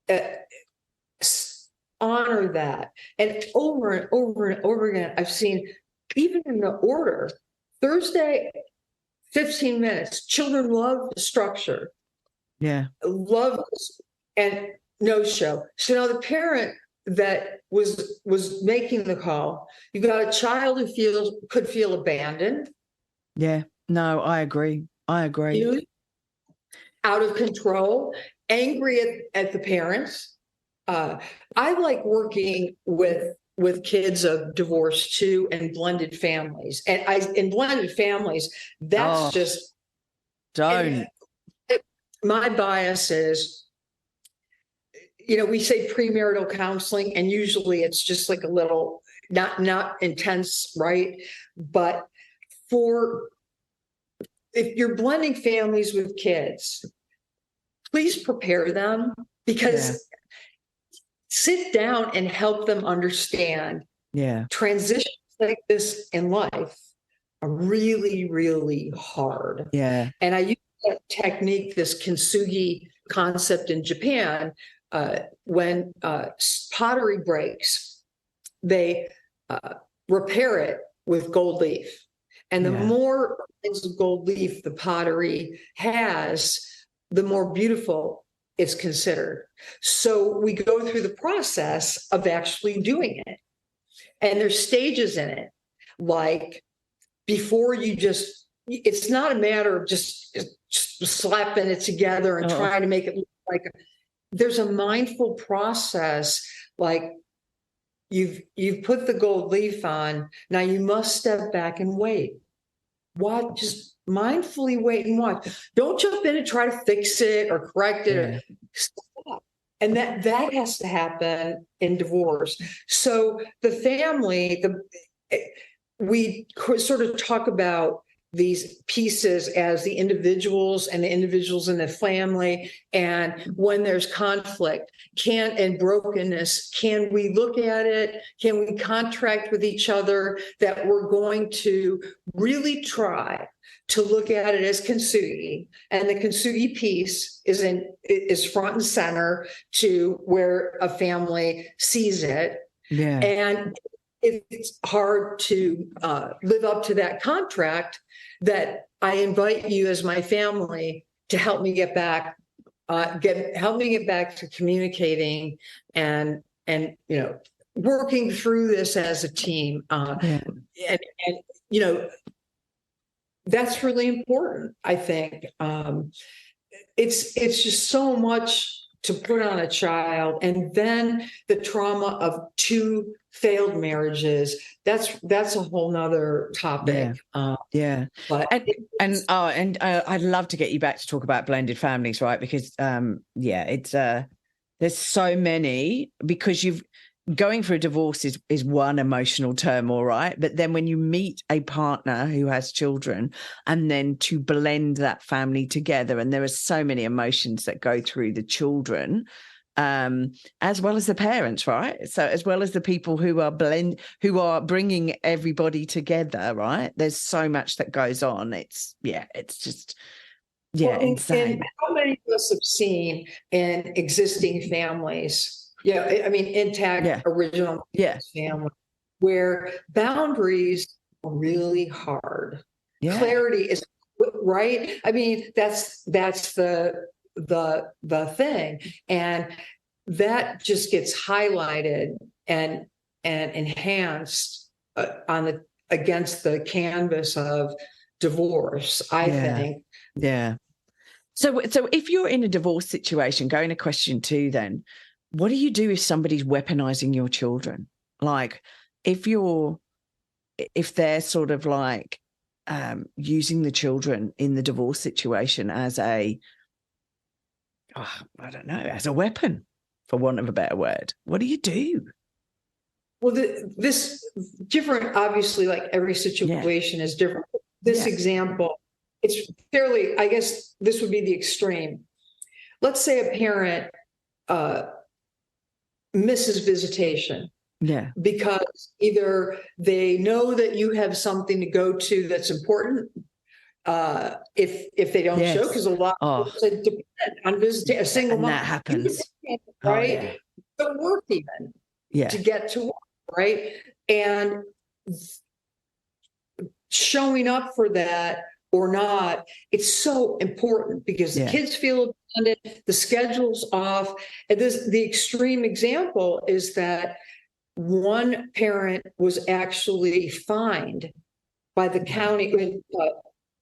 it. Honor that. And over and over and over again, I've seen, even in the order, Thursday, 15 minutes. Children love the structure. Yeah. Love this, and no show. So now the parent that was making the call, you got a child who could feel abandoned. Yeah. No, I agree. Out of control, angry at the parents. I like working with kids of divorce too, and blended families. And in blended families, that's just don't. My bias is, we say premarital counseling, and usually it's just like a little, not intense, right? But if you're blending families with kids, please prepare them, because sit down and help them understand. Yeah. Transitions like this in life are really, really hard. Yeah. And I use that technique, this kintsugi concept in Japan, when pottery breaks, they repair it with gold leaf. And the more kinds of gold leaf the pottery has, the more beautiful it's considered. So we go through the process of actually doing it. And there's stages in it. Like, before it's not a matter of just slapping it together and trying to make it look like there's a mindful process. Like, you've put the gold leaf on. Now you must step back and wait. Watch, just mindfully wait and watch. Don't jump in and try to fix it or correct it. Or stop. And that has to happen in divorce. So the family, we sort of talk about these pieces as the individuals and the individuals in the family. And when there's conflict and brokenness, can we look at it? Can we contract with each other that we're going to really try to look at it as kintsugi, and the kintsugi piece is front and center to where a family sees it. Yeah. And it's hard to live up to that contract, that I invite you as my family to help me get back, help me get back to communicating and working through this as a team. And that's really important. I think it's just so much to put on a child, and then the trauma of 2 failed marriages. That's a whole nother topic. But I'd love to get you back to talk about blended families, right? Because it's there's so many, because going through a divorce is one emotional turmoil, right? But then when you meet a partner who has children, and then to blend that family together, and there are so many emotions that go through the children, as well as the parents, right? So as well as the people who are bringing everybody together, right? There's so much that goes on. It's just insane. And how many of us have seen in existing families? Yeah, I mean, intact original family, where boundaries are really hard. Yeah. Clarity is right. I mean, that's the thing, and that just gets highlighted and enhanced against the canvas of divorce, I think. Yeah. So if you're in a divorce situation, going to question 2 then, what do you do if somebody's weaponizing your children? Like if they're sort of like using the children in the divorce situation as as a weapon, for want of a better word, what do you do? Well, this different, obviously, like every situation is different. This example, it's fairly, I guess this would be the extreme. Let's say a parent misses visitation. Yeah. Because either they know that you have something to go to that's important, if they don't show, because a lot of people depend on visiting a single mom. That happens. Right? But work even to get to work, right? And showing up for that or not, it's so important, because the kids feel abandoned, the schedule's off. And the extreme example is that one parent was actually fined by the county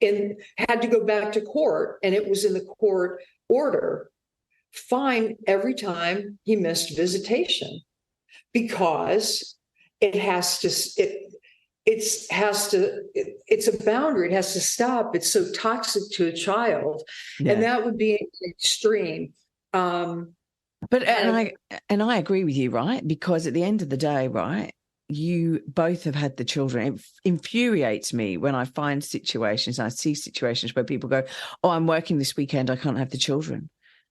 and had to go back to court, and it was in the court order, fined every time he missed visitation, because it's a boundary. It has to stop. It's so toxic to a child. And that would be an extreme. But I agree with you, right? Because at the end of the day, right, you both have had the children. It infuriates me when I find situations, and I see situations where people go, "Oh, I'm working this weekend, I can't have the children."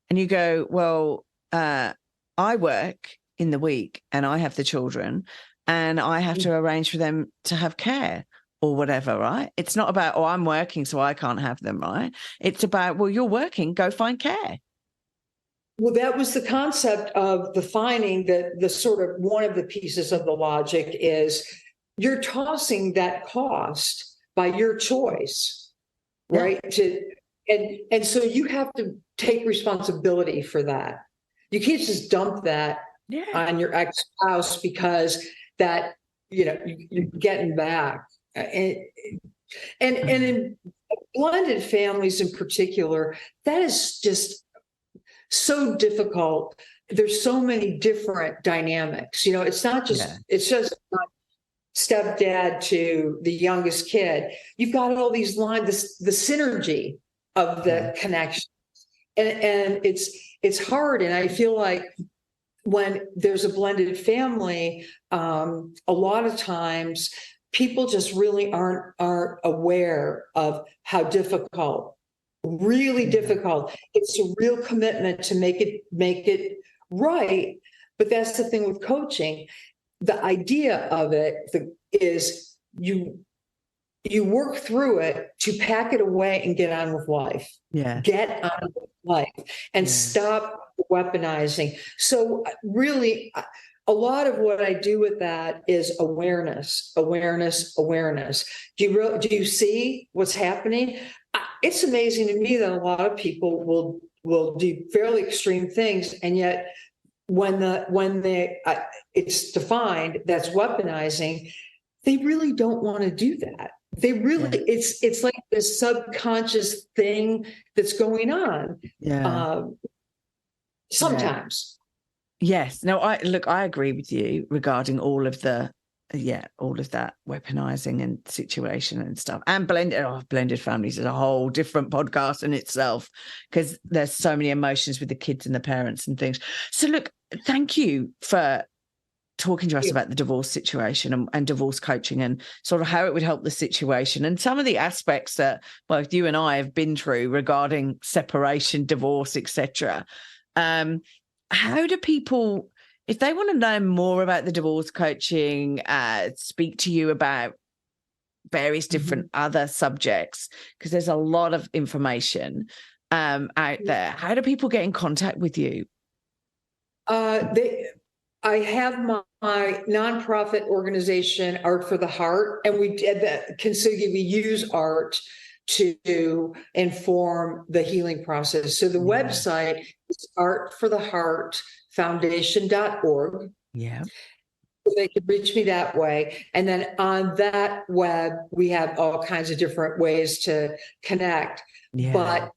And you go, "Well, I work in the week and I have the children, and I have to arrange for them to have care or whatever," right? It's not about, "Oh, I'm working, so I can't have them," right? It's about, "Well, you're working, go find care." Well, that was the concept of the finding, that the sort of one of the pieces of the logic is you're tossing that cost by your choice, right? And so you have to take responsibility for that. You can't just dump that on your ex-spouse, because that, you're getting back. And in blended families in particular, that is just so difficult. There's so many different dynamics. It's not just, it's just not stepdad to the youngest kid. You've got all these lines, the synergy of the connection. And it's hard. And I feel like when there's a blended family, a lot of times people just really aren't aware of how difficult, really difficult. It's a real commitment to make it right. But that's the thing with coaching. The idea of it is you work through it to pack it away and get on with life. Yeah. Get on with life and stop weaponizing. So really, a lot of what I do with that is awareness. Do you see what's happening? It's amazing to me that a lot of people will do fairly extreme things, and yet when it's defined that's weaponizing, they really don't want to do that. They really, it's like this subconscious thing that's going on. Sometimes. Yes. No, I agree with you regarding all of that weaponizing and situation and stuff. And blended families is a whole different podcast in itself, because there's so many emotions with the kids and the parents and things. So look, thank you for talking to us about the divorce situation and divorce coaching and sort of how it would help the situation and some of the aspects that both you and I have been through regarding separation, divorce, etc. How do people, if they want to know more about the divorce coaching, speak to you about various different other subjects, because there's a lot of information out there, how do people get in contact with you? I have my nonprofit organization, Art for the Heart, and we use art to inform the healing process. So the website is artfortheheartfoundation.org. Yeah. They could reach me that way. And then on that web, we have all kinds of different ways to connect. Yeah. But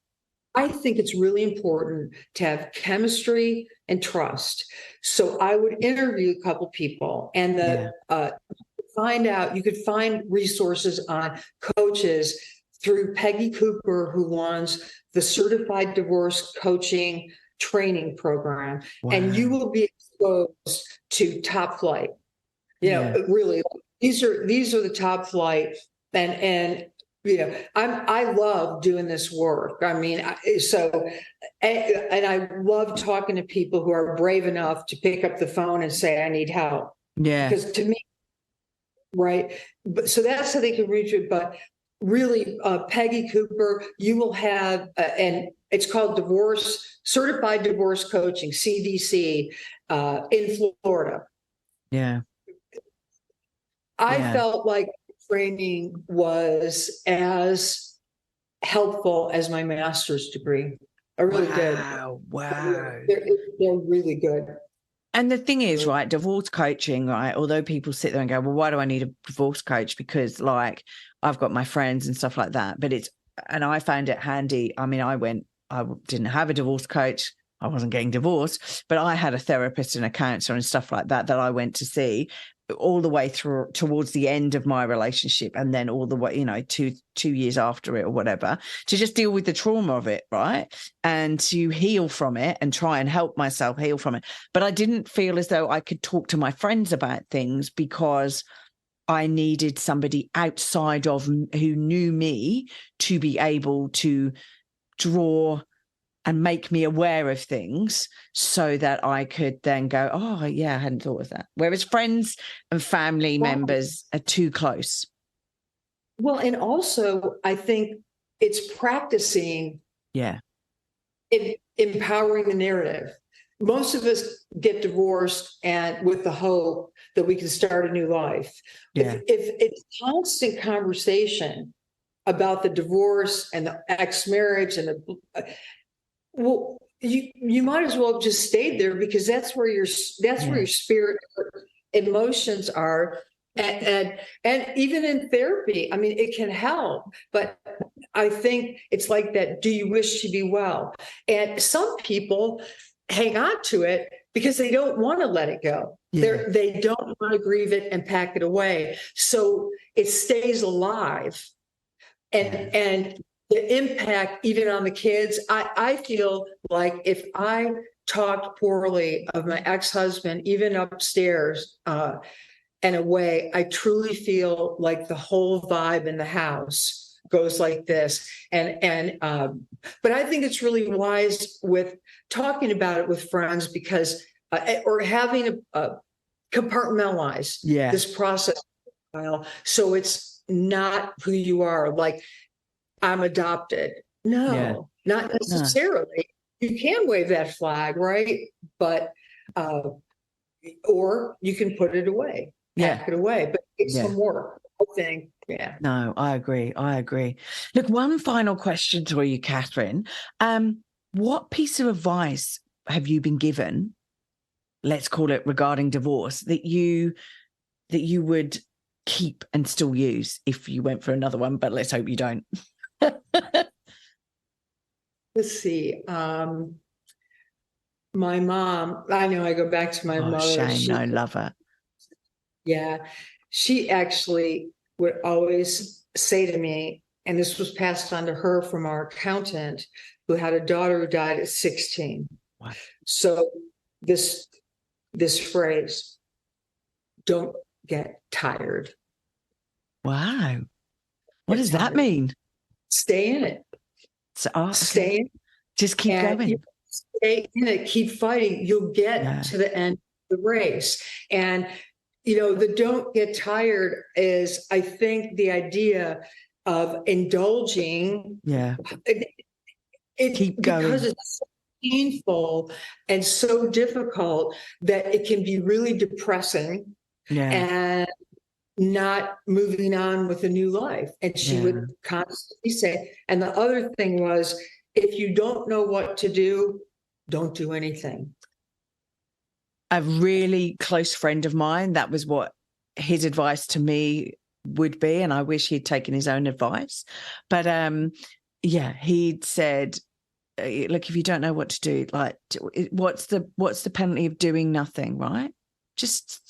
I think it's really important to have chemistry and trust. So I would interview a couple people and you could find resources on coaches through Peggy Cooper, who runs the Certified Divorce Coaching Training Program. Wow. And you will be exposed to top flight. Really, these are the top flight. And I love doing this work. I mean, and I love talking to people who are brave enough to pick up the phone and say, I need help. Yeah. Because to me, right. But so that's how they can reach it. But really, Peggy Cooper, you will have, and it's called Certified Divorce Coaching, CDC, in Florida. Yeah. I felt like training was as helpful as my master's degree. I really did. Wow. They're really good. And the thing is, right, divorce coaching, right, although people sit there and go, well, why do I need a divorce coach? Because like I've got my friends and stuff like that. But and I found it handy. I mean, I didn't have a divorce coach. I wasn't getting divorced, but I had a therapist and a counselor and stuff like that I went to see all the way through towards the end of my relationship, and then all the way, 2 years after it or whatever, to just deal with the trauma of it, right? And to heal from it and try and help myself heal from it. But I didn't feel as though I could talk to my friends about things because I needed somebody outside of who knew me to be able to draw and make me aware of things so that I could then go, oh, yeah, I hadn't thought of that. Whereas friends and family members are too close. Well, and also I think it's practicing empowering the narrative. Most of us get divorced and with the hope that we can start a new life. Yeah. If it's constant conversation about the divorce and the ex-marriage and well, you might as well have just stayed there, because that's where your spirit emotions are. And even in therapy, I mean, it can help, but I think it's like that. Do you wish to be well? And some people hang on to it because they don't want to let it go. Yeah. They don't want to grieve it and pack it away. So it stays alive. And the impact even on the kids, I feel like if I talked poorly of my ex-husband, even upstairs, and away, I truly feel like the whole vibe in the house goes like this. But I think it's really wise with talking about it with friends because, or having a compartmentalize this process. So it's not who you are. Like, I'm adopted. No, not necessarily. No. You can wave that flag, right? But, or you can put it away, pack it away, but it's some work, I think. Yeah. No, I agree. Look, one final question for you, Kathryn. What piece of advice have you been given, let's call it regarding divorce, that you would keep and still use if you went for another one, but let's hope you don't? Let's see. My mom, I know I go back to my mother. Shame. I love her. Yeah. She actually would always say to me, and this was passed on to her from our accountant, who had a daughter who died at 16. Wow. So this phrase, don't get tired. Wow. What does that mean? Stay in it. So, okay. Stay in it. Just keep going. Stay in it. Keep fighting. You'll get to the end of the race. And, the don't get tired is, I think, the idea of indulging. Yeah. Keep going. Because it's so painful and so difficult that it can be really depressing. Yeah. And not moving on with a new life. And she would constantly say, and the other thing was, if you don't know what to do, don't do anything. A really close friend of mine, that was what his advice to me would be. And I wish he'd taken his own advice. But he'd said, look, if you don't know what to do, like, what's the penalty of doing nothing, right? Just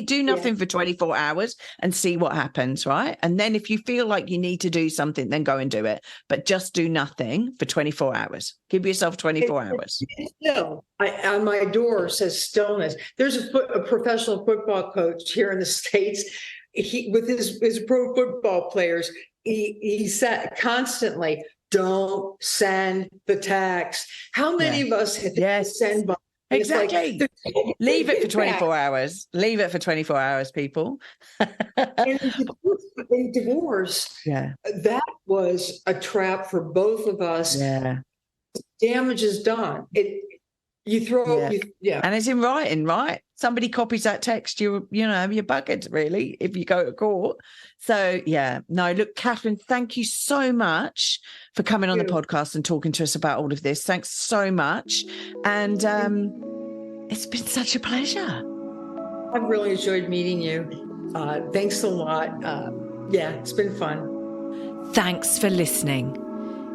do nothing for 24 hours and see what happens, right? And then if you feel like you need to do something, then go and do it. But just do nothing for 24 hours. Give yourself 24 hours. Still, on my door says stillness. There's a professional football coach here in the States. He, with his pro football players, he said constantly, don't send the text. How many of us have to send by? Exactly. Leave it for 24 hours. Leave it for 24 hours, people. In divorce, that was a trap for both of us. Yeah. Damage is done. You throw and it's in writing, right? Somebody copies that text, you're buggered, really, if you go to court. So look, Kathryn, thank you so much for coming on the podcast and talking to us about all of this. Thanks so much. And it's been such a pleasure. I've really enjoyed meeting you. Thanks a lot. It's been fun. Thanks for listening.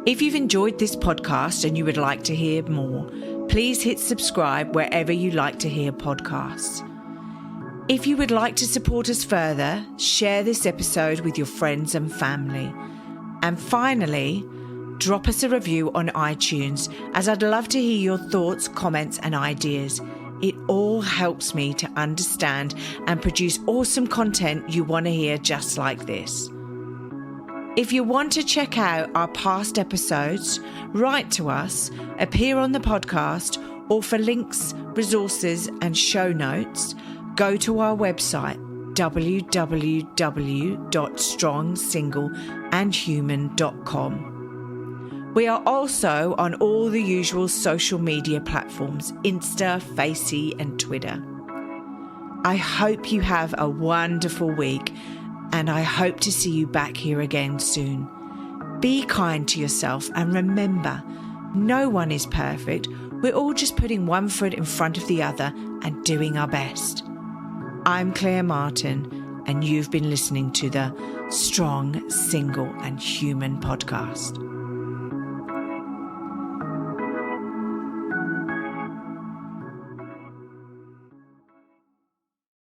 If you've enjoyed this podcast and you would like to hear more, please hit subscribe wherever you like to hear podcasts. If you would like to support us further, share this episode with your friends and family. And finally, drop us a review on iTunes, as I'd love to hear your thoughts, comments, and ideas. It all helps me to understand and produce awesome content you want to hear just like this. If you want to check out our past episodes, write to us, appear on the podcast, or for links, resources, and show notes, go to our website, www.strongsingleandhuman.com. We are also on all the usual social media platforms, Insta, Facey, and Twitter. I hope you have a wonderful week, and I hope to see you back here again soon. Be kind to yourself, and remember, no one is perfect. We're all just putting one foot in front of the other and doing our best. I'm Claire Martin, and you've been listening to the Strong, Single and Human podcast.